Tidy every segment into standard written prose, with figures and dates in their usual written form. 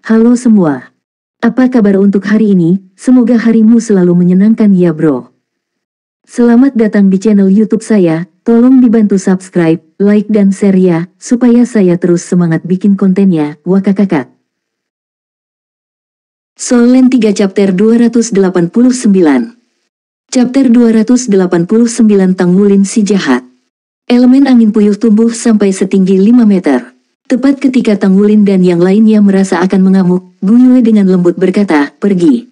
Halo semua. Apa kabar untuk hari ini? Semoga harimu selalu menyenangkan ya bro. Selamat datang di channel YouTube saya. Tolong dibantu subscribe, like dan share ya, supaya saya terus semangat bikin kontennya. Wakakakak. Solen 3 chapter 289. Chapter 289 Tanggulin si jahat. Elemen angin puyuh tumbuh sampai setinggi 5 meter. Tepat ketika Tanggulin dan yang lainnya merasa akan mengamuk, Gu Yue dengan lembut berkata, "Pergi."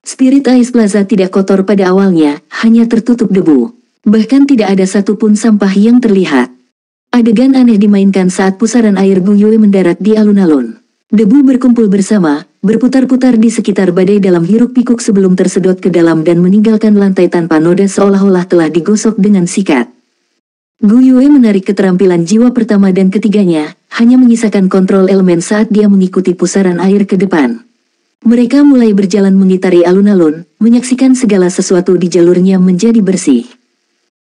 Spirit Ice Plaza tidak kotor pada awalnya, hanya tertutup debu. Bahkan tidak ada satupun sampah yang terlihat. Adegan aneh dimainkan saat pusaran air Gu Yue mendarat di alun-alun. Debu berkumpul bersama, berputar-putar di sekitar badai dalam hiruk-pikuk sebelum tersedot ke dalam dan meninggalkan lantai tanpa noda seolah-olah telah digosok dengan sikat. Gu Yue menarik keterampilan jiwa pertama dan ketiganya, hanya menyisakan kontrol elemen saat dia mengikuti pusaran air ke depan. Mereka mulai berjalan mengitari alun-alun, menyaksikan segala sesuatu di jalurnya menjadi bersih.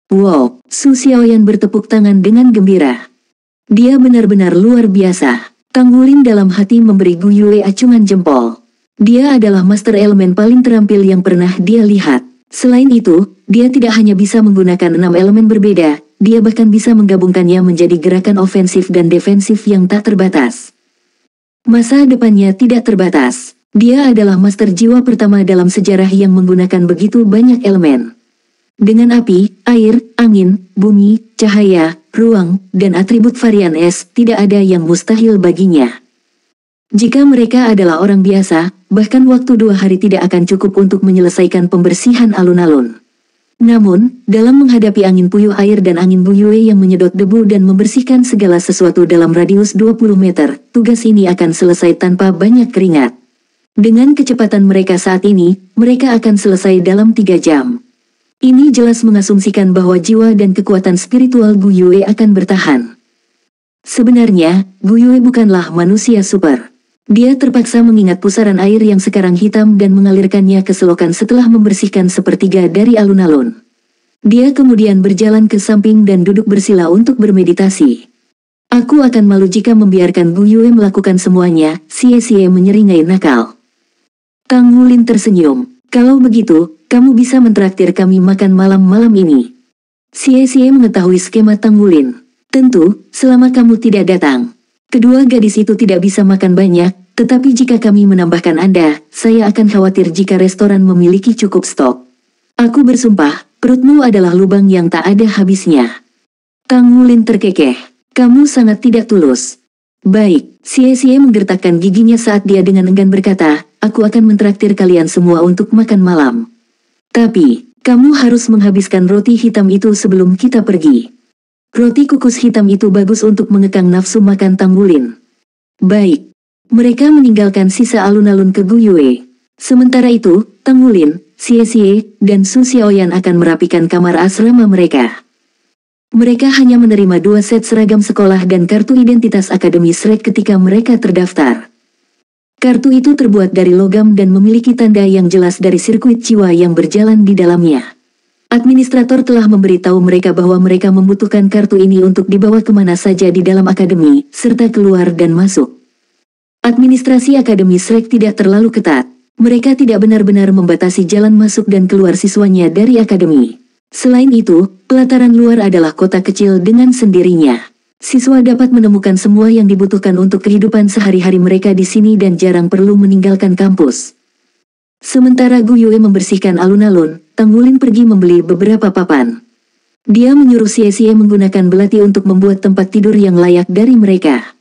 Wow, Su Xiaoyan bertepuk tangan dengan gembira. Dia benar-benar luar biasa. Tanggulin dalam hati memberi Gu Yue acungan jempol. Dia adalah master elemen paling terampil yang pernah dia lihat. Selain itu, dia tidak hanya bisa menggunakan 6 elemen berbeda, dia bahkan bisa menggabungkannya menjadi gerakan ofensif dan defensif yang tak terbatas. Masa depannya tidak terbatas. Dia adalah master jiwa pertama dalam sejarah yang menggunakan begitu banyak elemen. Dengan api, air, angin, bumi, cahaya, ruang, dan atribut varian es, tidak ada yang mustahil baginya. Jika mereka adalah orang biasa, bahkan waktu 2 hari tidak akan cukup untuk menyelesaikan pembersihan alun-alun. Namun, dalam menghadapi angin puyuh air dan angin Gu Yue yang menyedot debu dan membersihkan segala sesuatu dalam radius 20 meter, tugas ini akan selesai tanpa banyak keringat. Dengan kecepatan mereka saat ini, mereka akan selesai dalam 3 jam. Ini jelas mengasumsikan bahwa jiwa dan kekuatan spiritual Gu Yue akan bertahan. Sebenarnya, Gu Yue bukanlah manusia super. Dia terpaksa mengingat pusaran air yang sekarang hitam dan mengalirkannya ke selokan setelah membersihkan sepertiga dari alun-alun. Dia kemudian berjalan ke samping dan duduk bersila untuk bermeditasi. "Aku akan malu jika membiarkan Gu Yue melakukan semuanya," Xie menyeringai nakal. Tanggulin tersenyum. "Kalau begitu, kamu bisa mentraktir kami makan malam-malam ini." Xie mengetahui skema Tanggulin. "Tentu, selama kamu tidak datang. Kedua gadis itu tidak bisa makan banyak, tetapi jika kami menambahkan Anda, saya akan khawatir jika restoran memiliki cukup stok. Aku bersumpah, perutmu adalah lubang yang tak ada habisnya." Tanggulin terkekeh. "Kamu sangat tidak tulus." "Baik," Xie menggertakkan giginya saat dia dengan enggan berkata, "Aku akan mentraktir kalian semua untuk makan malam. Tapi, kamu harus menghabiskan roti hitam itu sebelum kita pergi." Roti kukus hitam itu bagus untuk mengekang nafsu makan Tanggulin. "Baik." Mereka meninggalkan sisa alun-alun ke Gu Yue. Sementara itu, Tanggulin, Xie, dan Su Xiaoyan akan merapikan kamar asrama mereka. Mereka hanya menerima 2 set seragam sekolah dan kartu identitas Akademi Shrek ketika mereka terdaftar. Kartu itu terbuat dari logam dan memiliki tanda yang jelas dari sirkuit jiwa yang berjalan di dalamnya. Administrator telah memberitahu mereka bahwa mereka membutuhkan kartu ini untuk dibawa kemana saja di dalam akademi, serta keluar dan masuk. Administrasi Akademi Shrek tidak terlalu ketat. Mereka tidak benar-benar membatasi jalan masuk dan keluar siswanya dari akademi. Selain itu, pelataran luar adalah kota kecil dengan sendirinya. Siswa dapat menemukan semua yang dibutuhkan untuk kehidupan sehari-hari mereka di sini dan jarang perlu meninggalkan kampus. Sementara Gu Yue membersihkan alun-alun, Tanggulin pergi membeli beberapa papan. Dia menyuruh Xie menggunakan belati untuk membuat tempat tidur yang layak dari mereka.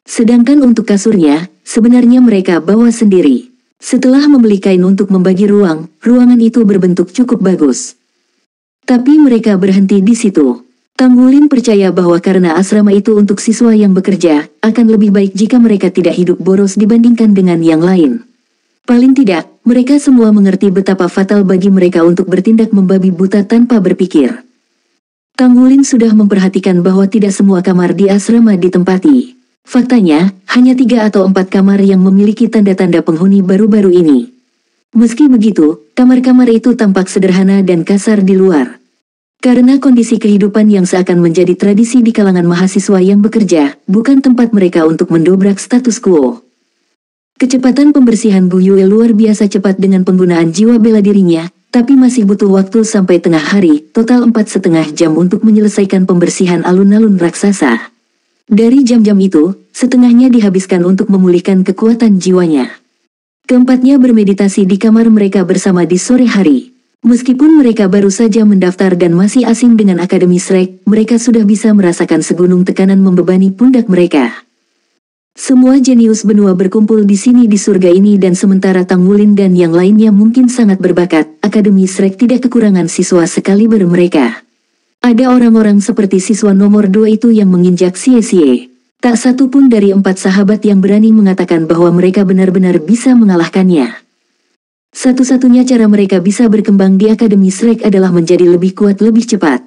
Sedangkan untuk kasurnya, sebenarnya mereka bawa sendiri. Setelah membeli kain untuk membagi ruangan itu berbentuk cukup bagus. Tapi mereka berhenti di situ. Tanggulin percaya bahwa karena asrama itu untuk siswa yang bekerja, akan lebih baik jika mereka tidak hidup boros dibandingkan dengan yang lain. Paling tidak, mereka semua mengerti betapa fatal bagi mereka untuk bertindak membabi buta tanpa berpikir. Tanggulin sudah memperhatikan bahwa tidak semua kamar di asrama ditempati. Faktanya, hanya 3 atau 4 kamar yang memiliki tanda-tanda penghuni baru-baru ini. Meski begitu, kamar-kamar itu tampak sederhana dan kasar di luar. Karena kondisi kehidupan yang seakan menjadi tradisi di kalangan mahasiswa yang bekerja, bukan tempat mereka untuk mendobrak status quo. Kecepatan pembersihan Bu Yue luar biasa cepat dengan penggunaan jiwa bela dirinya, tapi masih butuh waktu sampai tengah hari, total 4,5 jam untuk menyelesaikan pembersihan alun-alun raksasa. Dari jam-jam itu, setengahnya dihabiskan untuk memulihkan kekuatan jiwanya. Keempatnya bermeditasi di kamar mereka bersama di sore hari. Meskipun mereka baru saja mendaftar dan masih asing dengan Akademi Shrek, mereka sudah bisa merasakan segunung tekanan membebani pundak mereka. Semua jenius benua berkumpul di sini di surga ini dan sementara Tang Wulin dan yang lainnya mungkin sangat berbakat, Akademi Shrek tidak kekurangan siswa sekaliber mereka. Ada orang-orang seperti siswa nomor 2 itu yang menginjak Xie. Tak satu pun dari 4 sahabat yang berani mengatakan bahwa mereka benar-benar bisa mengalahkannya. Satu-satunya cara mereka bisa berkembang di Akademi Shrek adalah menjadi lebih kuat lebih cepat.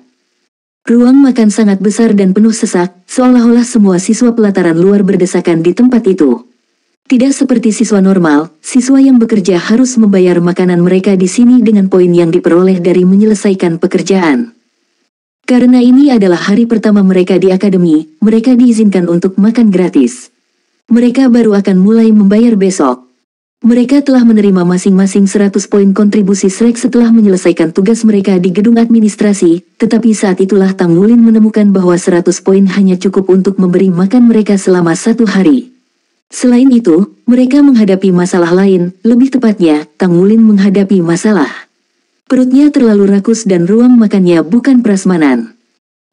Ruang makan sangat besar dan penuh sesak, seolah-olah semua siswa pelataran luar berdesakan di tempat itu. Tidak seperti siswa normal, siswa yang bekerja harus membayar makanan mereka di sini dengan poin yang diperoleh dari menyelesaikan pekerjaan. Karena ini adalah hari pertama mereka di akademi, mereka diizinkan untuk makan gratis. Mereka baru akan mulai membayar besok. Mereka telah menerima masing-masing 100 poin kontribusi Shrek setelah menyelesaikan tugas mereka di gedung administrasi, tetapi saat itulah Tang Wulin menemukan bahwa 100 poin hanya cukup untuk memberi makan mereka selama 1 hari. Selain itu, mereka menghadapi masalah lain, lebih tepatnya, Tang Wulin menghadapi masalah. Perutnya terlalu rakus dan ruang makannya bukan prasmanan.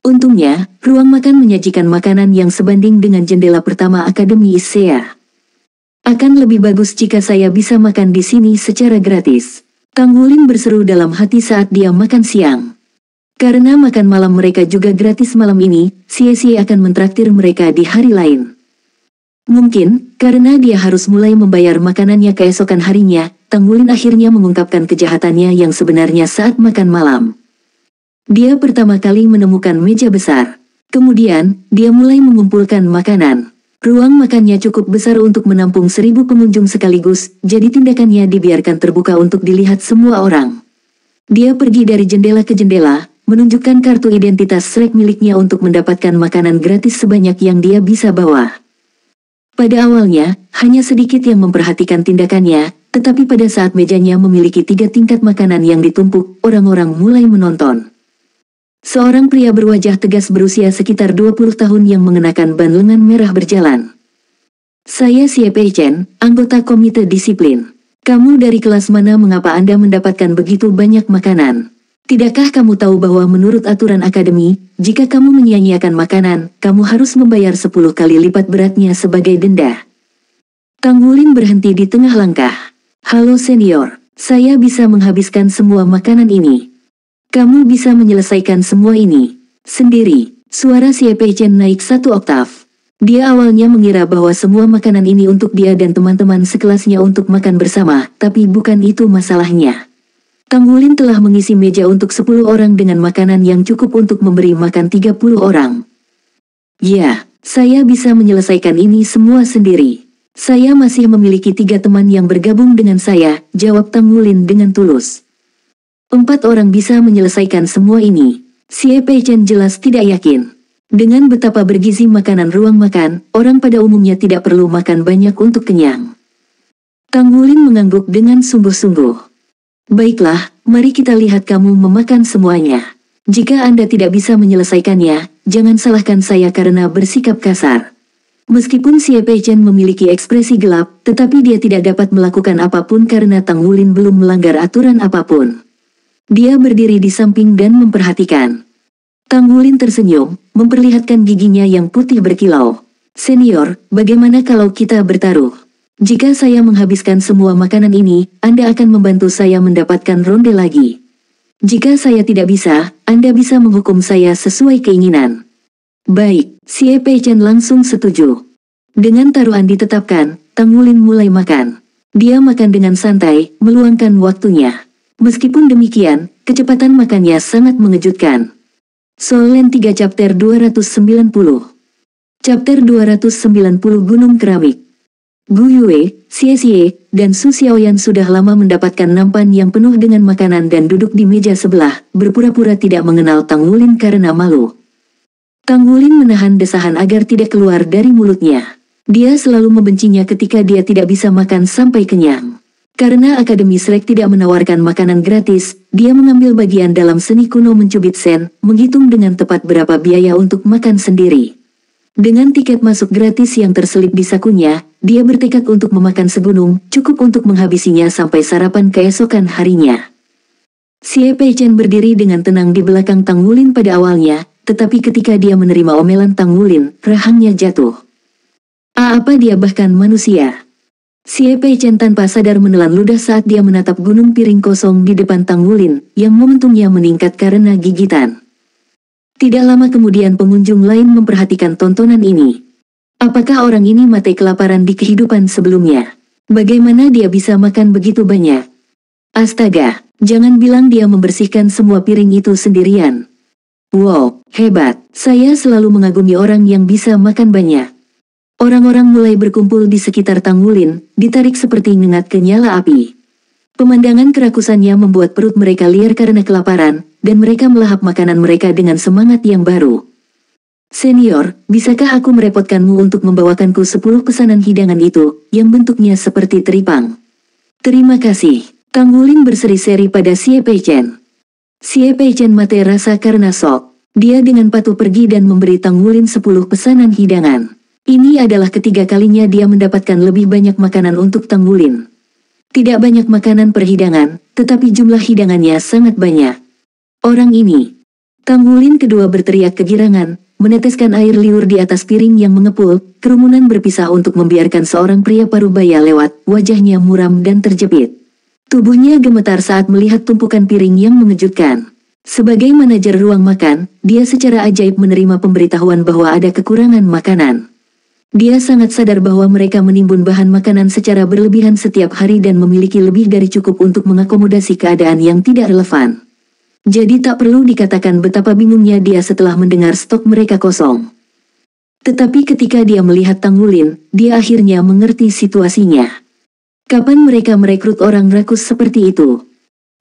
Untungnya, ruang makan menyajikan makanan yang sebanding dengan jendela pertama Akademi Issea. Akan lebih bagus jika saya bisa makan di sini secara gratis. Tang Wulin berseru dalam hati saat dia makan siang. Karena makan malam mereka juga gratis malam ini, Xie akan mentraktir mereka di hari lain. Mungkin, karena dia harus mulai membayar makanannya keesokan harinya, Tang Wulin akhirnya mengungkapkan kejahatannya yang sebenarnya saat makan malam. Dia pertama kali menemukan meja besar. Kemudian, dia mulai mengumpulkan makanan. Ruang makannya cukup besar untuk menampung 1000 pengunjung sekaligus, jadi tindakannya dibiarkan terbuka untuk dilihat semua orang. Dia pergi dari jendela ke jendela, menunjukkan kartu identitas Shrek miliknya untuk mendapatkan makanan gratis sebanyak yang dia bisa bawa. Pada awalnya, hanya sedikit yang memperhatikan tindakannya, tetapi pada saat mejanya memiliki 3 tingkat makanan yang ditumpuk, orang-orang mulai menonton. Seorang pria berwajah tegas berusia sekitar 20 tahun yang mengenakan ban lengan merah berjalan. Saya Xie Peichen, anggota komite disiplin. Kamu dari kelas mana, mengapa Anda mendapatkan begitu banyak makanan? Tidakkah kamu tahu bahwa menurut aturan akademi, jika kamu menyia-nyiakan makanan, kamu harus membayar 10 kali lipat beratnya sebagai denda? Tang Wulin berhenti di tengah langkah. Halo senior, saya bisa menghabiskan semua makanan ini. Kamu bisa menyelesaikan semua ini sendiri. Suara Xie Peichen naik 1 oktav. Dia awalnya mengira bahwa semua makanan ini untuk dia dan teman-teman sekelasnya untuk makan bersama, tapi bukan itu masalahnya. Tang Wulin telah mengisi meja untuk 10 orang dengan makanan yang cukup untuk memberi makan 30 orang. Ya, saya bisa menyelesaikan ini semua sendiri. Saya masih memiliki 3 teman yang bergabung dengan saya, jawab Tang Wulin dengan tulus. 4 orang bisa menyelesaikan semua ini. Xie Peichen jelas tidak yakin. Dengan betapa bergizi makanan ruang makan, orang pada umumnya tidak perlu makan banyak untuk kenyang. Tang Wulin mengangguk dengan sungguh-sungguh. Baiklah, mari kita lihat kamu memakan semuanya. Jika Anda tidak bisa menyelesaikannya, jangan salahkan saya karena bersikap kasar. Meskipun Xie Peichen memiliki ekspresi gelap, tetapi dia tidak dapat melakukan apapun karena Tang Wulin belum melanggar aturan apapun. Dia berdiri di samping dan memperhatikan. Tang Wulin tersenyum, memperlihatkan giginya yang putih berkilau. Senior, bagaimana kalau kita bertaruh? Jika saya menghabiskan semua makanan ini, Anda akan membantu saya mendapatkan ronde lagi. Jika saya tidak bisa, Anda bisa menghukum saya sesuai keinginan. Baik, Xie Peichen langsung setuju. Dengan taruhan ditetapkan, Tang Wulin mulai makan. Dia makan dengan santai, meluangkan waktunya. Meskipun demikian, kecepatan makannya sangat mengejutkan. Solen 3 Chapter 290. Chapter 290 Gunung Keramik. Gu Yue, Xie, dan Su Xiaoyan sudah lama mendapatkan nampan yang penuh dengan makanan dan duduk di meja sebelah, berpura-pura tidak mengenal Tang Wulin karena malu. Tang Wulin menahan desahan agar tidak keluar dari mulutnya. Dia selalu membencinya ketika dia tidak bisa makan sampai kenyang. Karena Akademi Shrek tidak menawarkan makanan gratis, dia mengambil bagian dalam seni kuno mencubit sen, menghitung dengan tepat berapa biaya untuk makan sendiri. Dengan tiket masuk gratis yang terselip di sakunya, dia bertekad untuk memakan segunung, cukup untuk menghabisinya sampai sarapan keesokan harinya. Xie Peichen berdiri dengan tenang di belakang Tang Wulin pada awalnya, tetapi ketika dia menerima omelan Tang Wulin, rahangnya jatuh. Apa dia bahkan manusia? Xie Peichen tanpa sadar menelan ludah saat dia menatap gunung piring kosong di depan Tang Wulin, yang momentumnya meningkat karena gigitan. Tidak lama kemudian pengunjung lain memperhatikan tontonan ini. Apakah orang ini mati kelaparan di kehidupan sebelumnya? Bagaimana dia bisa makan begitu banyak? Astaga, jangan bilang dia membersihkan semua piring itu sendirian. Wow, hebat, saya selalu mengagumi orang yang bisa makan banyak. Orang-orang mulai berkumpul di sekitar Tang Wulin, ditarik seperti ngengat ke nyala api. Pemandangan kerakusannya membuat perut mereka liar karena kelaparan, dan mereka melahap makanan mereka dengan semangat yang baru. Senior, bisakah aku merepotkanmu untuk membawakanku 10 pesanan hidangan itu, yang bentuknya seperti teripang? Terima kasih. Tang Wulin berseri-seri pada Xie Peichen. Xie Peichen mati rasa karena shock. Dia dengan patuh pergi dan memberi Tang Wulin 10 pesanan hidangan. Ini adalah ketiga kalinya dia mendapatkan lebih banyak makanan untuk Tang Wulin. Tidak banyak makanan per hidangan, tetapi jumlah hidangannya sangat banyak. Orang ini. Tang Wulin kedua berteriak kegirangan, meneteskan air liur di atas piring yang mengepul, kerumunan berpisah untuk membiarkan seorang pria parubaya lewat, wajahnya muram dan terjepit. Tubuhnya gemetar saat melihat tumpukan piring yang mengejutkan. Sebagai manajer ruang makan, dia secara ajaib menerima pemberitahuan bahwa ada kekurangan makanan. Dia sangat sadar bahwa mereka menimbun bahan makanan secara berlebihan setiap hari dan memiliki lebih dari cukup untuk mengakomodasi keadaan yang tidak relevan. Jadi tak perlu dikatakan betapa bingungnya dia setelah mendengar stok mereka kosong. Tetapi ketika dia melihat Tang Wulin, dia akhirnya mengerti situasinya. Kapan mereka merekrut orang rakus seperti itu?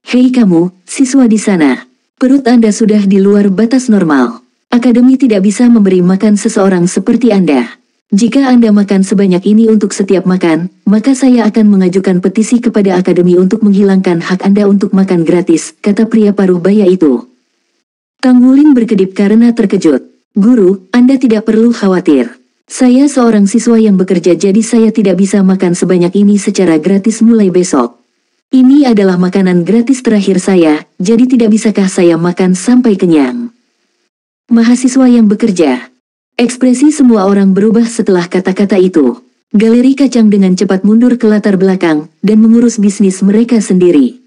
Hei kamu, siswa di sana. Perut Anda sudah di luar batas normal. Akademi tidak bisa memberi makan seseorang seperti Anda. Jika Anda makan sebanyak ini untuk setiap makan, maka saya akan mengajukan petisi kepada Akademi untuk menghilangkan hak Anda untuk makan gratis, kata pria paruh baya itu. Tang Wulin berkedip karena terkejut. Guru, Anda tidak perlu khawatir. Saya seorang siswa yang bekerja jadi saya tidak bisa makan sebanyak ini secara gratis mulai besok. Ini adalah makanan gratis terakhir saya, jadi tidak bisakah saya makan sampai kenyang? Mahasiswa yang bekerja. Ekspresi semua orang berubah setelah kata-kata itu. Galeri kacang dengan cepat mundur ke latar belakang, dan mengurus bisnis mereka sendiri.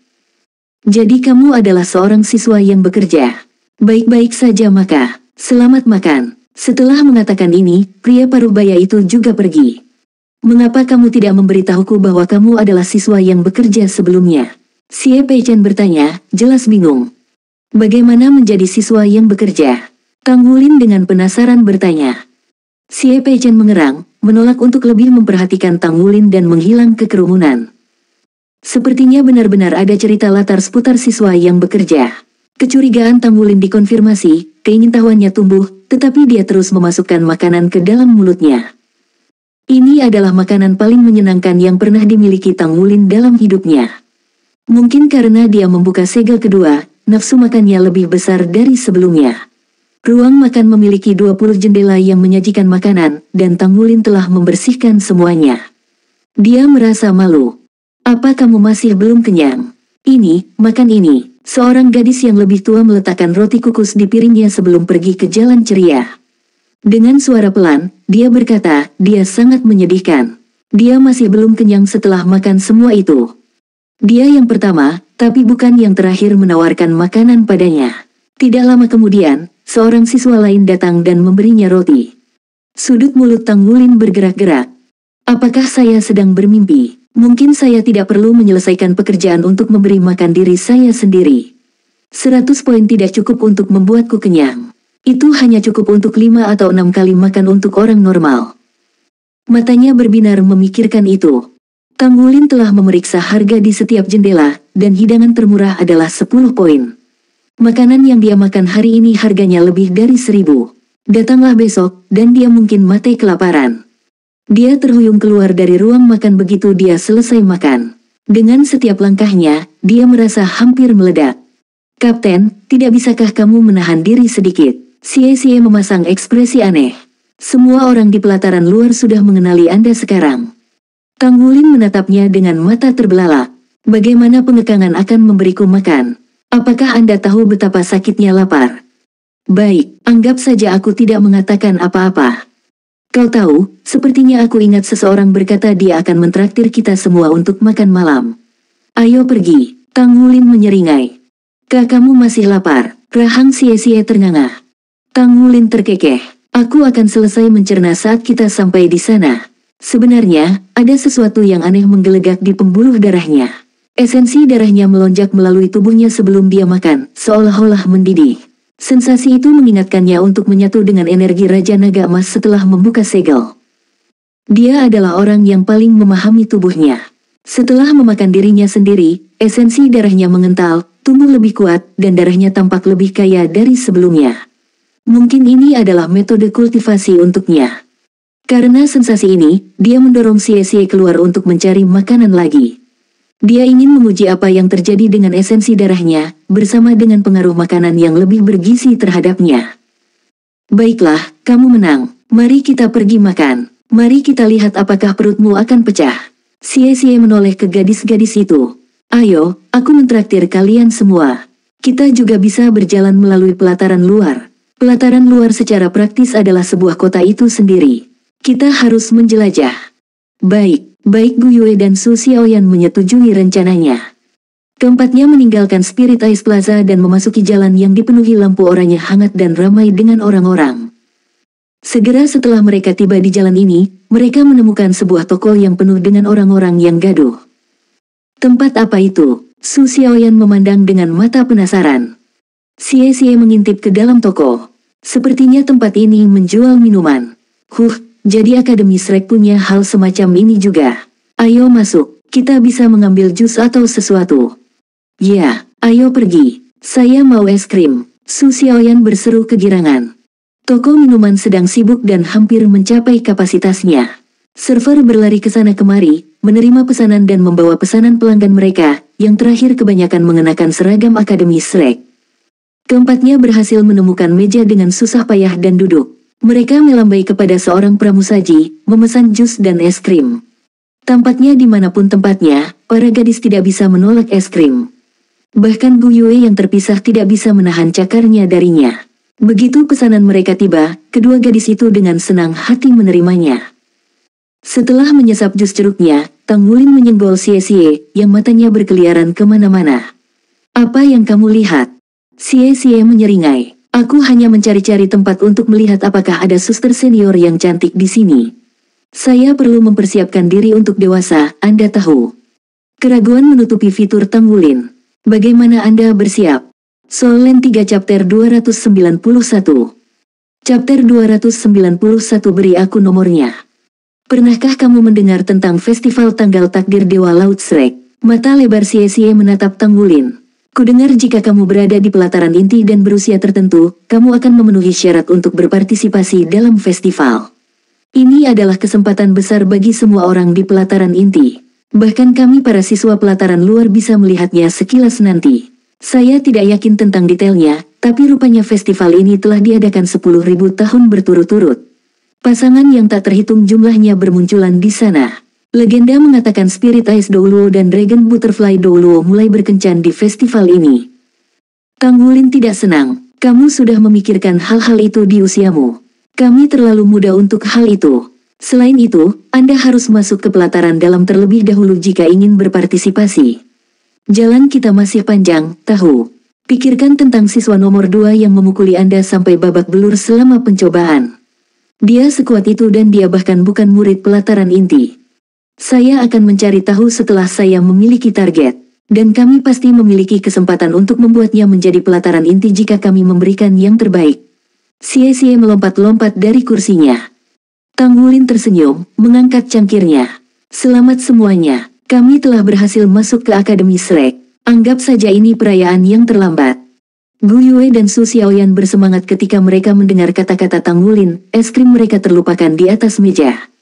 Jadi kamu adalah seorang siswa yang bekerja. Baik-baik saja maka, selamat makan. Setelah mengatakan ini, pria parubaya itu juga pergi. Mengapa kamu tidak memberitahuku bahwa kamu adalah siswa yang bekerja sebelumnya? Xie Peichen bertanya, jelas bingung. Bagaimana menjadi siswa yang bekerja? Tang Wulin dengan penasaran bertanya. Xie Peichen mengerang, menolak untuk lebih memperhatikan Tang Wulin dan menghilang ke kerumunan. Sepertinya benar-benar ada cerita latar seputar siswa yang bekerja. Kecurigaan Tang Wulin dikonfirmasi, keingintahuannya tumbuh, tetapi dia terus memasukkan makanan ke dalam mulutnya. Ini adalah makanan paling menyenangkan yang pernah dimiliki Tang Wulin dalam hidupnya. Mungkin karena dia membuka segel kedua, nafsu makannya lebih besar dari sebelumnya. Ruang makan memiliki 20 jendela yang menyajikan makanan, dan Tang Wulin telah membersihkan semuanya. Dia merasa malu. Apa kamu masih belum kenyang? Ini, makan ini. Seorang gadis yang lebih tua meletakkan roti kukus di piringnya sebelum pergi ke jalan ceria. Dengan suara pelan, dia berkata, dia sangat menyedihkan. Dia masih belum kenyang setelah makan semua itu. Dia yang pertama, tapi bukan yang terakhir menawarkan makanan padanya. Tidak lama kemudian, seorang siswa lain datang dan memberinya roti. Sudut mulut Tang Wulin bergerak-gerak. Apakah saya sedang bermimpi? Mungkin saya tidak perlu menyelesaikan pekerjaan untuk memberi makan diri saya sendiri. 100 poin tidak cukup untuk membuatku kenyang. Itu hanya cukup untuk 5 atau 6 kali makan untuk orang normal. Matanya berbinar memikirkan itu. Tang Wulin telah memeriksa harga di setiap jendela, dan hidangan termurah adalah 10 poin. Makanan yang dia makan hari ini harganya lebih dari 1000. Datanglah besok, dan dia mungkin mati kelaparan. Dia terhuyung keluar dari ruang makan begitu dia selesai makan. Dengan setiap langkahnya, dia merasa hampir meledak. Kapten, tidak bisakah kamu menahan diri sedikit? Xie memasang ekspresi aneh. Semua orang di pelataran luar sudah mengenali Anda sekarang. Tang Wulin menatapnya dengan mata terbelalak. Bagaimana pengekangan akan memberiku makan? Apakah Anda tahu betapa sakitnya lapar? Baik, anggap saja aku tidak mengatakan apa-apa. Kau tahu, sepertinya aku ingat seseorang berkata dia akan mentraktir kita semua untuk makan malam. Ayo pergi, Tang Wulin menyeringai. Kamu masih lapar, rahang Xie ternganga. Tang Wulin terkekeh. Aku akan selesai mencerna saat kita sampai di sana. Sebenarnya, ada sesuatu yang aneh menggelegak di pembuluh darahnya. Esensi darahnya melonjak melalui tubuhnya sebelum dia makan, seolah-olah mendidih. Sensasi itu mengingatkannya untuk menyatu dengan energi Raja Naga Emas setelah membuka segel. Dia adalah orang yang paling memahami tubuhnya. Setelah memakan dirinya sendiri, esensi darahnya mengental, tumbuh lebih kuat, dan darahnya tampak lebih kaya dari sebelumnya. Mungkin ini adalah metode kultivasi untuknya. Karena sensasi ini, dia mendorong Xie keluar untuk mencari makanan lagi. Dia ingin menguji apa yang terjadi dengan esensi darahnya, bersama dengan pengaruh makanan yang lebih bergizi terhadapnya. Baiklah, kamu menang. Mari kita pergi makan. Mari kita lihat apakah perutmu akan pecah. Xie menoleh ke gadis-gadis itu. Ayo, aku mentraktir kalian semua. Kita juga bisa berjalan melalui pelataran luar. Pelataran luar secara praktis adalah sebuah kota itu sendiri. Kita harus menjelajah. Baik Gu Yue dan Su Xiaoyan menyetujui rencananya. Keempatnya meninggalkan Spirit Ice Plaza dan memasuki jalan yang dipenuhi lampu oranye hangat dan ramai dengan orang-orang. Segera setelah mereka tiba di jalan ini, mereka menemukan sebuah toko yang penuh dengan orang-orang yang gaduh. Tempat apa itu? Su Xiaoyan memandang dengan mata penasaran. Xie mengintip ke dalam toko. Sepertinya tempat ini menjual minuman. Jadi Akademi Shrek punya hal semacam ini juga. Ayo masuk, kita bisa mengambil jus atau sesuatu. Ya, ayo pergi. Saya mau es krim. Su Xiaoyan berseru kegirangan. Toko minuman sedang sibuk dan hampir mencapai kapasitasnya. Server berlari ke sana kemari, menerima pesanan dan membawa pesanan pelanggan mereka, yang terakhir kebanyakan mengenakan seragam Akademi Shrek. Keempatnya berhasil menemukan meja dengan susah payah dan duduk. Mereka melambai kepada seorang pramusaji, memesan jus dan es krim. Tampaknya dimanapun tempatnya, para gadis tidak bisa menolak es krim. Bahkan Gu Yue yang terpisah tidak bisa menahan cakarnya darinya. Begitu pesanan mereka tiba, kedua gadis itu dengan senang hati menerimanya. Setelah menyesap jus jeruknya, Tang Wulin menyenggol Xie yang matanya berkeliaran kemana-mana. Apa yang kamu lihat? Xie menyeringai. Aku hanya mencari-cari tempat untuk melihat apakah ada suster senior yang cantik di sini. Saya perlu mempersiapkan diri untuk dewasa, Anda tahu. Keraguan menutupi fitur Tang Wulin. Bagaimana Anda bersiap? Soul Land 3 Chapter 291. Chapter 291 beri aku nomornya. Pernahkah kamu mendengar tentang festival tanggal takdir Dewa Laut Shrek? Mata lebar Xie menatap Tang Wulin. Kudengar jika kamu berada di pelataran inti dan berusia tertentu, kamu akan memenuhi syarat untuk berpartisipasi dalam festival. Ini adalah kesempatan besar bagi semua orang di pelataran inti. Bahkan kami para siswa pelataran luar bisa melihatnya sekilas nanti. Saya tidak yakin tentang detailnya, tapi rupanya festival ini telah diadakan 10.000 tahun berturut-turut. Pasangan yang tak terhitung jumlahnya bermunculan di sana. Legenda mengatakan Spirit Ice Douluo dan Dragon Butterfly Douluo mulai berkencan di festival ini. Tang Wulin tidak senang. Kamu sudah memikirkan hal-hal itu di usiamu. Kami terlalu muda untuk hal itu. Selain itu, Anda harus masuk ke pelataran dalam terlebih dahulu jika ingin berpartisipasi. Jalan kita masih panjang, tahu. Pikirkan tentang siswa nomor 2 yang memukuli Anda sampai babak belur selama pencobaan. Dia sekuat itu dan dia bahkan bukan murid pelataran inti. Saya akan mencari tahu setelah saya memiliki target, dan kami pasti memiliki kesempatan untuk membuatnya menjadi pelataran inti jika kami memberikan yang terbaik. Xie melompat-lompat dari kursinya. Tang Wulin tersenyum, mengangkat cangkirnya. Selamat semuanya, kami telah berhasil masuk ke Akademi Shrek. Anggap saja ini perayaan yang terlambat. Gu Yue dan Su Xiaoyan bersemangat ketika mereka mendengar kata-kata Tang Wulin. Es krim mereka terlupakan di atas meja.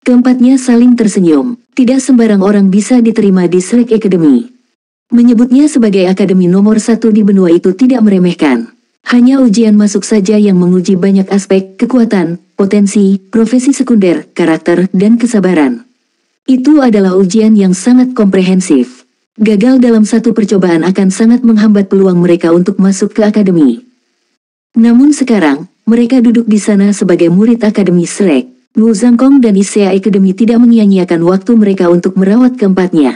Keempatnya saling tersenyum. Tidak sembarang orang bisa diterima di Shrek Academy. Menyebutnya sebagai akademi nomor 1 di benua itu tidak meremehkan. Hanya ujian masuk saja yang menguji banyak aspek kekuatan, potensi, profesi sekunder, karakter, dan kesabaran. Itu adalah ujian yang sangat komprehensif. Gagal dalam satu percobaan akan sangat menghambat peluang mereka untuk masuk ke akademi. Namun sekarang, mereka duduk di sana sebagai murid akademi Shrek. Wu Zhangkong dan Isea Academy tidak menyia-nyiakan waktu mereka untuk merawat keempatnya.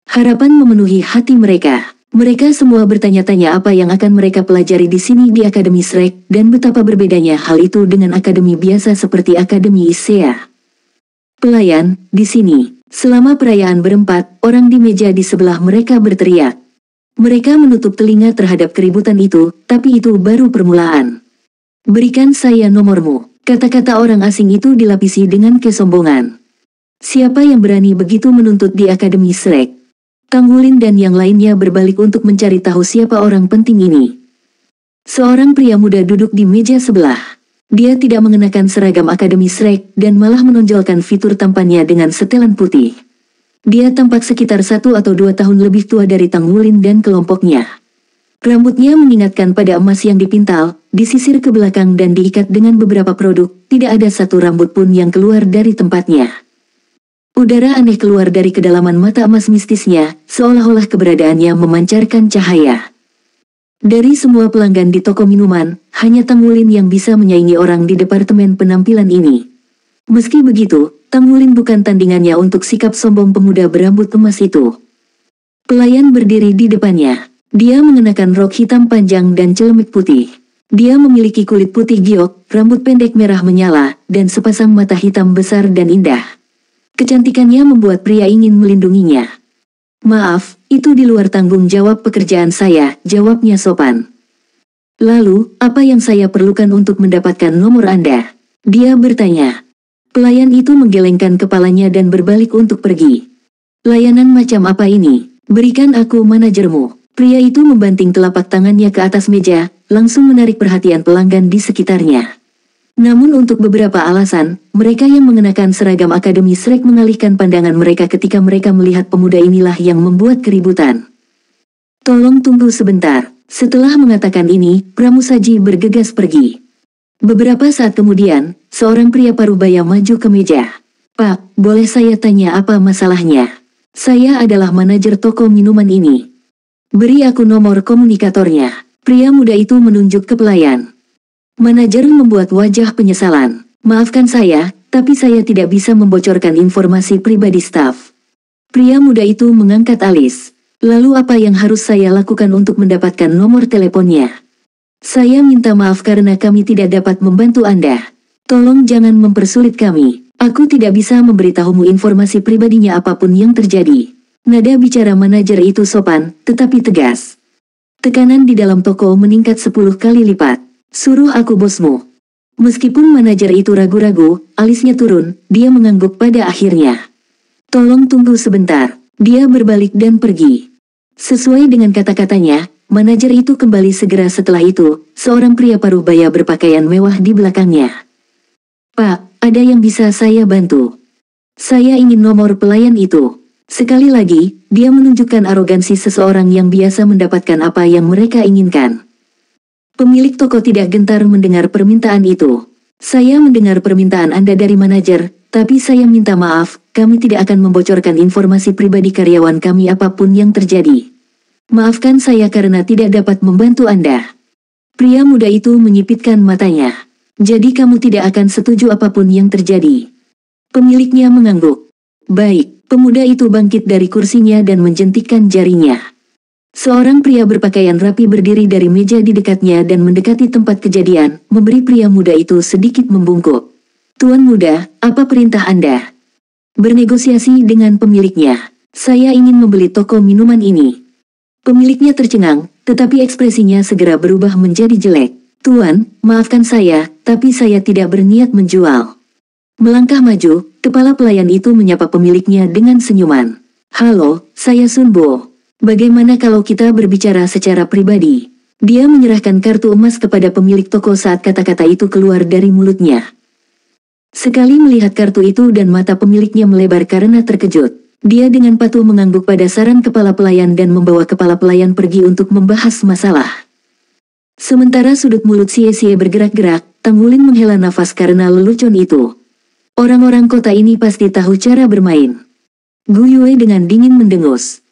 Harapan memenuhi hati mereka. Mereka semua bertanya-tanya apa yang akan mereka pelajari di sini di Akademi Shrek, dan betapa berbedanya hal itu dengan akademi biasa seperti Akademi Isea. Pelayan, di sini, selama perayaan berempat, orang di meja di sebelah mereka berteriak. Mereka menutup telinga terhadap keributan itu, tapi itu baru permulaan. Berikan saya nomormu, kata-kata orang asing itu dilapisi dengan kesombongan. Siapa yang berani begitu menuntut di Akademi Shrek? Tang Wulin dan yang lainnya berbalik untuk mencari tahu siapa orang penting ini. Seorang pria muda duduk di meja sebelah. Dia tidak mengenakan seragam Akademi Shrek dan malah menonjolkan fitur tampannya dengan setelan putih. Dia tampak sekitar 1 atau 2 tahun lebih tua dari Tang Wulin dan kelompoknya. Rambutnya mengingatkan pada emas yang dipintal, disisir ke belakang dan diikat dengan beberapa produk, tidak ada satu rambut pun yang keluar dari tempatnya. Udara aneh keluar dari kedalaman mata emas mistisnya, seolah-olah keberadaannya memancarkan cahaya. Dari semua pelanggan di toko minuman, hanya Tang Wulin yang bisa menyaingi orang di departemen penampilan ini. Meski begitu, Tang Wulin bukan tandingannya untuk sikap sombong pemuda berambut emas itu. Pelayan berdiri di depannya. Dia mengenakan rok hitam panjang dan celemek putih. Dia memiliki kulit putih giok, rambut pendek merah menyala, dan sepasang mata hitam besar dan indah. Kecantikannya membuat pria ingin melindunginya. Maaf, itu di luar tanggung jawab pekerjaan saya, jawabnya sopan. Lalu, apa yang saya perlukan untuk mendapatkan nomor Anda? Dia bertanya. Pelayan itu menggelengkan kepalanya dan berbalik untuk pergi. Layanan macam apa ini? Berikan aku manajermu. Pria itu membanting telapak tangannya ke atas meja, langsung menarik perhatian pelanggan di sekitarnya. Namun untuk beberapa alasan, mereka yang mengenakan seragam Akademi Shrek mengalihkan pandangan mereka ketika mereka melihat pemuda inilah yang membuat keributan. Tolong tunggu sebentar. Setelah mengatakan ini, pramusaji bergegas pergi. Beberapa saat kemudian, seorang pria parubaya maju ke meja. Pak, boleh saya tanya apa masalahnya? Saya adalah manajer toko minuman ini. Beri aku nomor komunikatornya. Pria muda itu menunjuk ke pelayan. Manajer membuat wajah penyesalan. Maafkan saya, tapi saya tidak bisa membocorkan informasi pribadi staf. Pria muda itu mengangkat alis. Lalu apa yang harus saya lakukan untuk mendapatkan nomor teleponnya? Saya minta maaf karena kami tidak dapat membantu Anda. Tolong jangan mempersulit kami. Aku tidak bisa memberitahumu informasi pribadinya apapun yang terjadi. Nada bicara manajer itu sopan, tetapi tegas. Tekanan di dalam toko meningkat 10 kali lipat. Suruh aku bosmu. Meskipun manajer itu ragu-ragu, alisnya turun, dia mengangguk pada akhirnya. Tolong tunggu sebentar. Dia berbalik dan pergi. Sesuai dengan kata-katanya, manajer itu kembali segera setelah itu, seorang pria parubaya berpakaian mewah di belakangnya. Pak, ada yang bisa saya bantu? Saya ingin nomor pelayan itu. Sekali lagi, dia menunjukkan arogansi seseorang yang biasa mendapatkan apa yang mereka inginkan. Pemilik toko tidak gentar mendengar permintaan itu. Saya mendengar permintaan Anda dari manajer, tapi saya minta maaf, kami tidak akan membocorkan informasi pribadi karyawan kami apapun yang terjadi. Maafkan saya karena tidak dapat membantu Anda. Pria muda itu menyipitkan matanya. Jadi kamu tidak akan setuju apapun yang terjadi. Pemiliknya mengangguk. Baik, pemuda itu bangkit dari kursinya dan menjentikkan jarinya. Seorang pria berpakaian rapi berdiri dari meja di dekatnya dan mendekati tempat kejadian, memberi pria muda itu sedikit membungkuk. Tuan muda, apa perintah Anda? Bernegosiasi dengan pemiliknya. Saya ingin membeli toko minuman ini. Pemiliknya tercengang, tetapi ekspresinya segera berubah menjadi jelek. Tuan, maafkan saya, tapi saya tidak berniat menjual. Melangkah maju, kepala pelayan itu menyapa pemiliknya dengan senyuman. Halo, saya Sun Bo. Bagaimana kalau kita berbicara secara pribadi? Dia menyerahkan kartu emas kepada pemilik toko saat kata-kata itu keluar dari mulutnya. Sekali melihat kartu itu dan mata pemiliknya melebar karena terkejut. Dia dengan patuh mengangguk pada saran kepala pelayan dan membawa kepala pelayan pergi untuk membahas masalah. Sementara sudut mulut Xie bergerak-gerak, Tang Wulin menghela nafas karena lelucon itu. Orang-orang kota ini pasti tahu cara bermain. Gu Yue dengan dingin mendengus.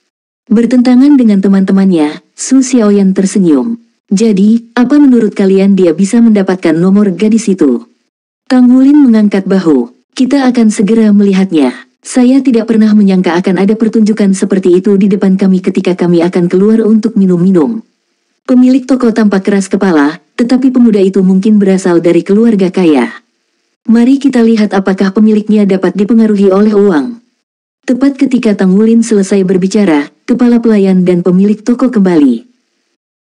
Bertentangan dengan teman-temannya, Su Xiaoyan tersenyum. Jadi, apa menurut kalian dia bisa mendapatkan nomor gadis itu? Tang Wulin mengangkat bahu. Kita akan segera melihatnya. Saya tidak pernah menyangka akan ada pertunjukan seperti itu di depan kami ketika kami akan keluar untuk minum-minum. Pemilik toko tampak keras kepala, tetapi pemuda itu mungkin berasal dari keluarga kaya. Mari kita lihat apakah pemiliknya dapat dipengaruhi oleh uang. Tepat ketika Tang Wulin selesai berbicara, kepala pelayan dan pemilik toko kembali.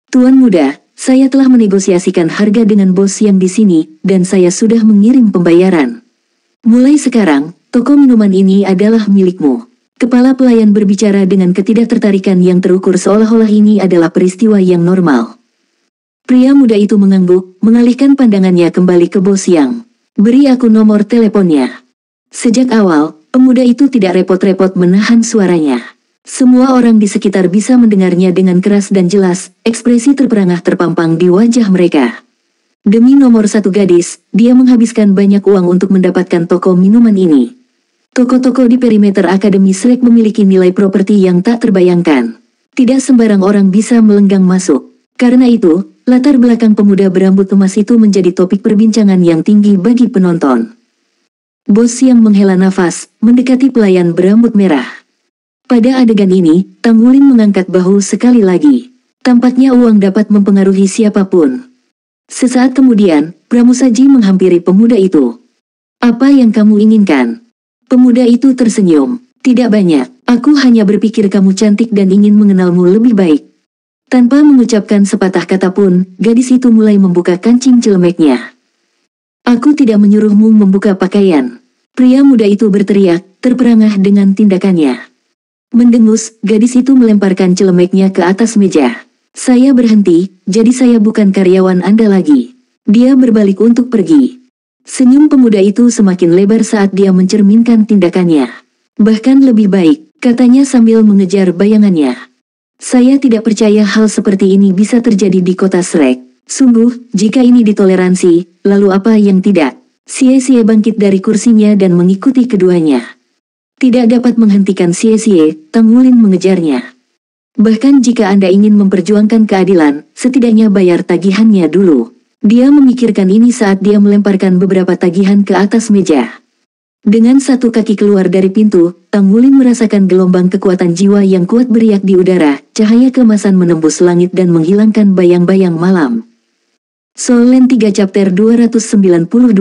Tuan muda, saya telah menegosiasikan harga dengan bos yang di sini, dan saya sudah mengirim pembayaran. Mulai sekarang, toko minuman ini adalah milikmu. Kepala pelayan berbicara dengan ketidaktertarikan yang terukur seolah-olah ini adalah peristiwa yang normal. Pria muda itu mengangguk, mengalihkan pandangannya kembali ke bos Yang. Beri aku nomor teleponnya. Sejak awal, pemuda itu tidak repot-repot menahan suaranya. Semua orang di sekitar bisa mendengarnya dengan keras dan jelas, ekspresi terperangah terpampang di wajah mereka. Demi nomor satu gadis, dia menghabiskan banyak uang untuk mendapatkan toko minuman ini. Toko-toko di perimeter Akademi Selek memiliki nilai properti yang tak terbayangkan. Tidak sembarang orang bisa melenggang masuk. Karena itu, latar belakang pemuda berambut emas itu menjadi topik perbincangan yang tinggi bagi penonton. Bos yang menghela nafas, mendekati pelayan berambut merah. Pada adegan ini, Tang Wulin mengangkat bahu sekali lagi. Tampaknya uang dapat mempengaruhi siapapun. Sesaat kemudian, Pramusaji menghampiri pemuda itu. Apa yang kamu inginkan? Pemuda itu tersenyum. Tidak banyak, aku hanya berpikir kamu cantik dan ingin mengenalmu lebih baik. Tanpa mengucapkan sepatah kata pun, gadis itu mulai membuka kancing celemeknya. Aku tidak menyuruhmu membuka pakaian. Pria muda itu berteriak, terperangah dengan tindakannya. Mendengus, gadis itu melemparkan celemeknya ke atas meja. Saya berhenti, jadi saya bukan karyawan Anda lagi. Dia berbalik untuk pergi. Senyum pemuda itu semakin lebar saat dia mencerminkan tindakannya. Bahkan lebih baik, katanya sambil mengejar bayangannya. Saya tidak percaya hal seperti ini bisa terjadi di kota Shrek. Sungguh, jika ini ditoleransi, lalu apa yang tidak? Xie bangkit dari kursinya dan mengikuti keduanya. Tidak dapat menghentikan Xie, Tang Wulin mengejarnya. Bahkan jika Anda ingin memperjuangkan keadilan, setidaknya bayar tagihannya dulu. Dia memikirkan ini saat dia melemparkan beberapa tagihan ke atas meja. Dengan satu kaki keluar dari pintu, Tang Wulin merasakan gelombang kekuatan jiwa yang kuat beriak di udara, cahaya keemasan menembus langit dan menghilangkan bayang-bayang malam. Soul Land 3 Chapter 292.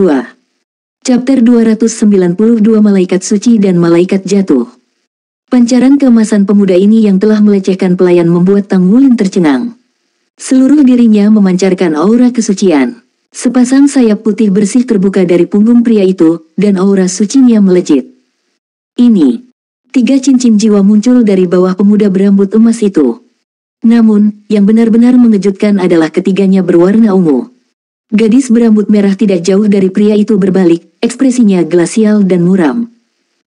Chapter 292 Malaikat Suci dan Malaikat Jatuh. Pancaran keemasan pemuda ini yang telah melecehkan pelayan membuat Tang Wulin tercengang. Seluruh dirinya memancarkan aura kesucian. Sepasang sayap putih bersih terbuka dari punggung pria itu, dan aura sucinya melejit. Ini. 3 cincin jiwa muncul dari bawah pemuda berambut emas itu. Namun, yang benar-benar mengejutkan adalah ketiganya berwarna ungu. Gadis berambut merah tidak jauh dari pria itu berbalik, ekspresinya glasial dan muram.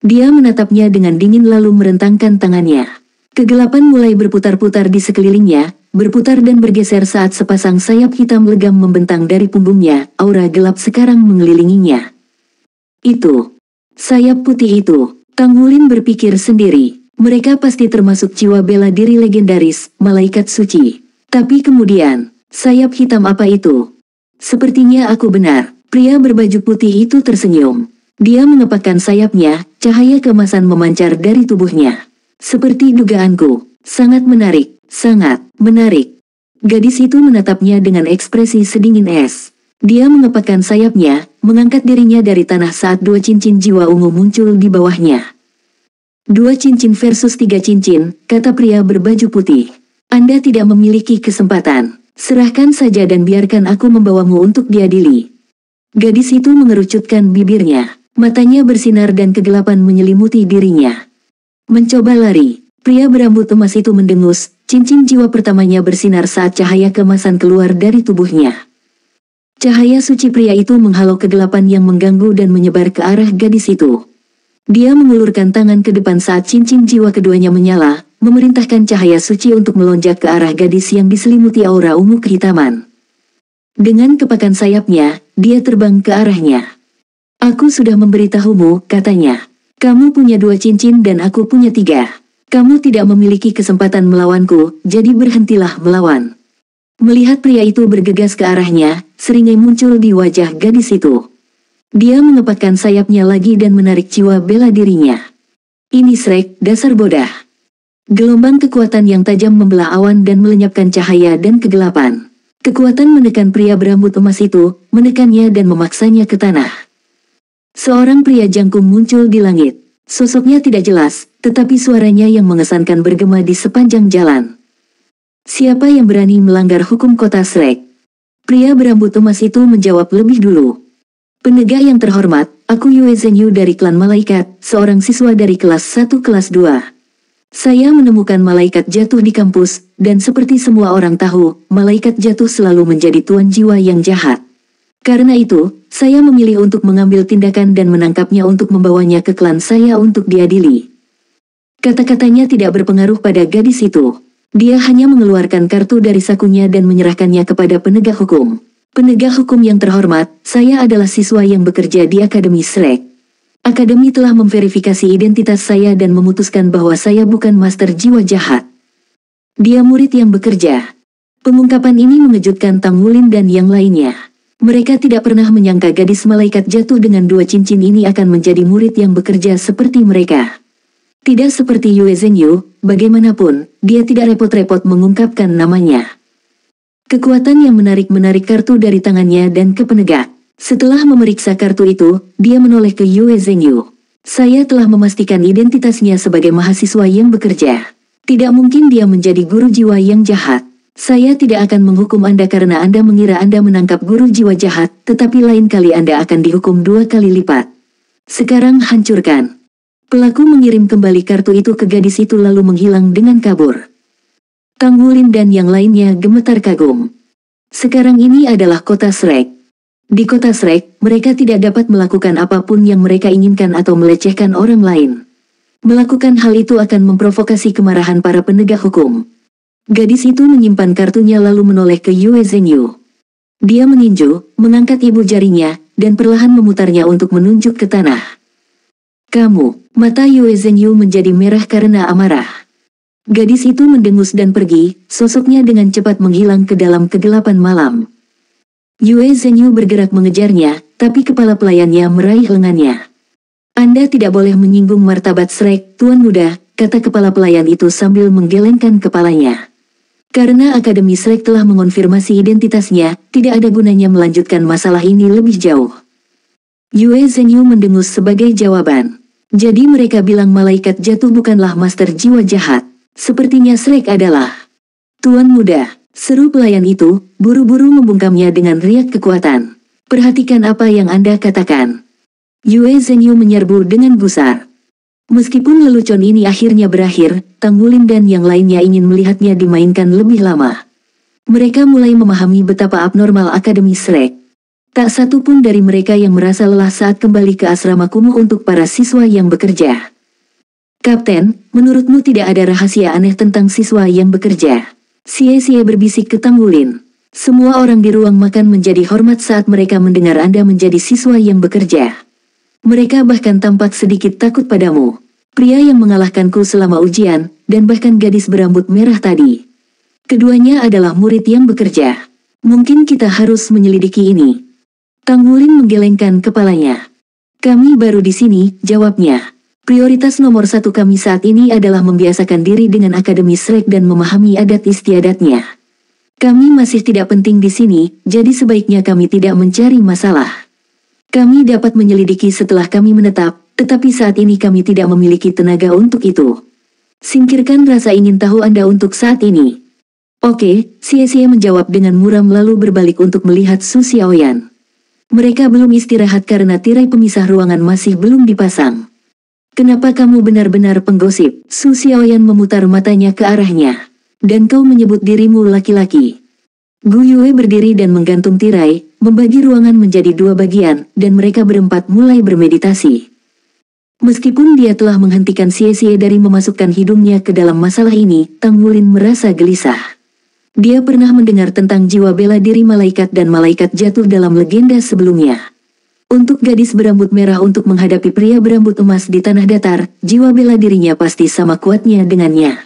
Dia menatapnya dengan dingin lalu merentangkan tangannya. Kegelapan mulai berputar-putar di sekelilingnya, berputar dan bergeser saat sepasang sayap hitam legam membentang dari punggungnya, aura gelap sekarang mengelilinginya. Itu. Sayap putih itu, Tang Wulin berpikir sendiri. Mereka pasti termasuk jiwa bela diri legendaris, malaikat suci. Tapi kemudian, sayap hitam apa itu? Sepertinya aku benar, pria berbaju putih itu tersenyum. Dia mengepakkan sayapnya, cahaya keemasan memancar dari tubuhnya. Seperti dugaanku, sangat menarik, sangat menarik. Gadis itu menatapnya dengan ekspresi sedingin es. Dia mengepakkan sayapnya, mengangkat dirinya dari tanah saat 2 cincin jiwa ungu muncul di bawahnya. 2 cincin versus 3 cincin, kata pria berbaju putih. Anda tidak memiliki kesempatan. Serahkan saja dan biarkan aku membawamu untuk diadili. Gadis itu mengerucutkan bibirnya. Matanya bersinar dan kegelapan menyelimuti dirinya. Mencoba lari, pria berambut emas itu mendengus, cincin jiwa pertamanya bersinar saat cahaya keemasan keluar dari tubuhnya. Cahaya suci pria itu menghalau kegelapan yang mengganggu dan menyebar ke arah gadis itu. Dia mengulurkan tangan ke depan saat cincin jiwa keduanya menyala, memerintahkan cahaya suci untuk melonjak ke arah gadis yang diselimuti aura ungu kehitaman. Dengan kepakan sayapnya, dia terbang ke arahnya. Aku sudah memberitahumu, katanya. Kamu punya 2 cincin dan aku punya 3. Kamu tidak memiliki kesempatan melawanku, jadi berhentilah melawan. Melihat pria itu bergegas ke arahnya, seringai muncul di wajah gadis itu. Dia mengepakkan sayapnya lagi dan menarik jiwa bela dirinya. Ini Shrek, dasar bodah. Gelombang kekuatan yang tajam membelah awan dan melenyapkan cahaya dan kegelapan. Kekuatan menekan pria berambut emas itu, menekannya dan memaksanya ke tanah. Seorang pria jangkung muncul di langit. Sosoknya tidak jelas, tetapi suaranya yang mengesankan bergema di sepanjang jalan. Siapa yang berani melanggar hukum kota Shrek? Pria berambut emas itu menjawab lebih dulu. Penegak yang terhormat, aku Yue Zhenyu dari klan malaikat, seorang siswa dari kelas 1 kelas 2. Saya menemukan malaikat jatuh di kampus, dan seperti semua orang tahu, malaikat jatuh selalu menjadi tuan jiwa yang jahat. Karena itu, saya memilih untuk mengambil tindakan dan menangkapnya untuk membawanya ke klan saya untuk diadili. Kata-katanya tidak berpengaruh pada gadis itu. Dia hanya mengeluarkan kartu dari sakunya dan menyerahkannya kepada penegak hukum. Penegak hukum yang terhormat, saya adalah siswa yang bekerja di Akademi Shrek. Akademi telah memverifikasi identitas saya dan memutuskan bahwa saya bukan master jiwa jahat. Dia murid yang bekerja. Pengungkapan ini mengejutkan Tang Wulin dan yang lainnya. Mereka tidak pernah menyangka gadis malaikat jatuh dengan 2 cincin ini akan menjadi murid yang bekerja seperti mereka. Tidak seperti Yue Zhenyu, bagaimanapun, dia tidak repot-repot mengungkapkan namanya. Kekuatan yang menarik kartu dari tangannya dan ke penegak. Setelah memeriksa kartu itu, dia menoleh ke Yue Zhenyu. Saya telah memastikan identitasnya sebagai mahasiswa yang bekerja. Tidak mungkin dia menjadi guru jiwa yang jahat. Saya tidak akan menghukum Anda karena Anda mengira Anda menangkap guru jiwa jahat, tetapi lain kali Anda akan dihukum 2 kali lipat. Sekarang hancurkan. Pelaku mengirim kembali kartu itu ke gadis itu lalu menghilang dengan kabur. Tang Wulin dan yang lainnya gemetar kagum. Sekarang ini adalah kota Shrek. Di kota Shrek, mereka tidak dapat melakukan apapun yang mereka inginkan atau melecehkan orang lain. Melakukan hal itu akan memprovokasi kemarahan para penegak hukum. Gadis itu menyimpan kartunya lalu menoleh ke Yue Zhenyu. Dia meninju, mengangkat ibu jarinya, dan perlahan memutarnya untuk menunjuk ke tanah. Kamu, mata Yue Zhenyu menjadi merah karena amarah. Gadis itu mendengus dan pergi, sosoknya dengan cepat menghilang ke dalam kegelapan malam. Yue Zhenyu bergerak mengejarnya, tapi kepala pelayannya meraih lengannya. Anda tidak boleh menyinggung martabat Shrek, Tuan Muda, kata kepala pelayan itu sambil menggelengkan kepalanya. Karena Akademi Shrek telah mengonfirmasi identitasnya, tidak ada gunanya melanjutkan masalah ini lebih jauh. Yue Zhenyu mendengus sebagai jawaban. Jadi mereka bilang malaikat jatuh bukanlah master jiwa jahat. Sepertinya Shrek adalah Tuan Muda, seru pelayan itu, buru-buru membungkamnya dengan riak kekuatan. Perhatikan apa yang Anda katakan. Yue Zhenyu menyerbu dengan gusar. Meskipun lelucon ini akhirnya berakhir, Tang Wulin dan yang lainnya ingin melihatnya dimainkan lebih lama. Mereka mulai memahami betapa abnormal Akademi Shrek. Tak satu pun dari mereka yang merasa lelah saat kembali ke asrama kumuh untuk para siswa yang bekerja. Kapten, menurutmu tidak ada rahasia aneh tentang siswa yang bekerja? Xie berbisik ke Tang Wulin. Semua orang di ruang makan menjadi hormat saat mereka mendengar Anda menjadi siswa yang bekerja. Mereka bahkan tampak sedikit takut padamu. Pria yang mengalahkanku selama ujian, dan bahkan gadis berambut merah tadi. Keduanya adalah murid yang bekerja. Mungkin kita harus menyelidiki ini. Tang Wulin menggelengkan kepalanya. Kami baru di sini, jawabnya. Prioritas nomor 1 kami saat ini adalah membiasakan diri dengan Akademi Shrek dan memahami adat istiadatnya. Kami masih tidak penting di sini, jadi sebaiknya kami tidak mencari masalah. Kami dapat menyelidiki setelah kami menetap, tetapi saat ini kami tidak memiliki tenaga untuk itu. Singkirkan rasa ingin tahu Anda untuk saat ini. Oke, Xie menjawab dengan muram lalu berbalik untuk melihat Su Xiaoyan. Mereka belum istirahat karena tirai pemisah ruangan masih belum dipasang. Kenapa kamu benar-benar penggosip? Su Xiaoyan memutar matanya ke arahnya. Dan kau menyebut dirimu laki-laki. Gu Yue berdiri dan menggantung tirai, membagi ruangan menjadi dua bagian, dan mereka berempat mulai bermeditasi. Meskipun dia telah menghentikan Xie dari memasukkan hidungnya ke dalam masalah ini, Tang Wulin merasa gelisah. Dia pernah mendengar tentang jiwa bela diri malaikat dan malaikat jatuh dalam legenda sebelumnya. Untuk gadis berambut merah untuk menghadapi pria berambut emas di tanah datar, jiwa bela dirinya pasti sama kuatnya dengannya.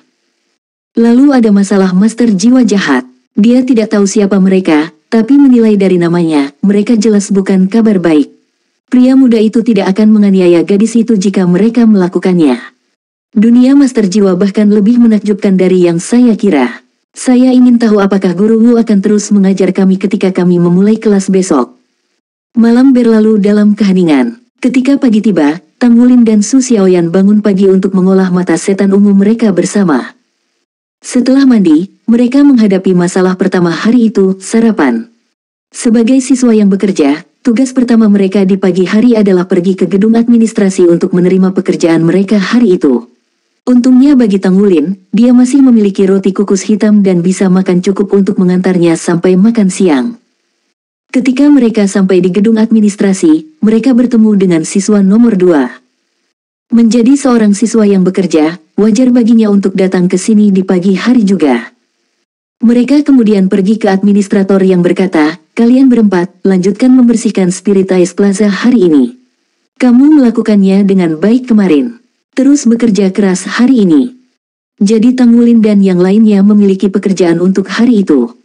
Lalu ada masalah master jiwa jahat. Dia tidak tahu siapa mereka, tapi menilai dari namanya, mereka jelas bukan kabar baik. Pria muda itu tidak akan menganiaya gadis itu jika mereka melakukannya. Dunia master jiwa bahkan lebih menakjubkan dari yang saya kira. Saya ingin tahu apakah Guru Wu akan terus mengajar kami ketika kami memulai kelas besok. Malam berlalu dalam keheningan. Ketika pagi tiba, Tang Wulin dan Su Xiaoyan bangun pagi untuk mengolah mata setan ungu mereka bersama. Setelah mandi, mereka menghadapi masalah pertama hari itu, sarapan. Sebagai siswa yang bekerja, tugas pertama mereka di pagi hari adalah pergi ke gedung administrasi untuk menerima pekerjaan mereka hari itu. Untungnya bagi Tang Wulin, dia masih memiliki roti kukus hitam dan bisa makan cukup untuk mengantarnya sampai makan siang. Ketika mereka sampai di gedung administrasi, mereka bertemu dengan siswa nomor 2. Menjadi seorang siswa yang bekerja, wajar baginya untuk datang ke sini di pagi hari juga. Mereka kemudian pergi ke administrator yang berkata, "Kalian berempat, lanjutkan membersihkan Spirit Ice Plaza hari ini. Kamu melakukannya dengan baik kemarin. Terus bekerja keras hari ini." Jadi Tang Wulin dan yang lainnya memiliki pekerjaan untuk hari itu.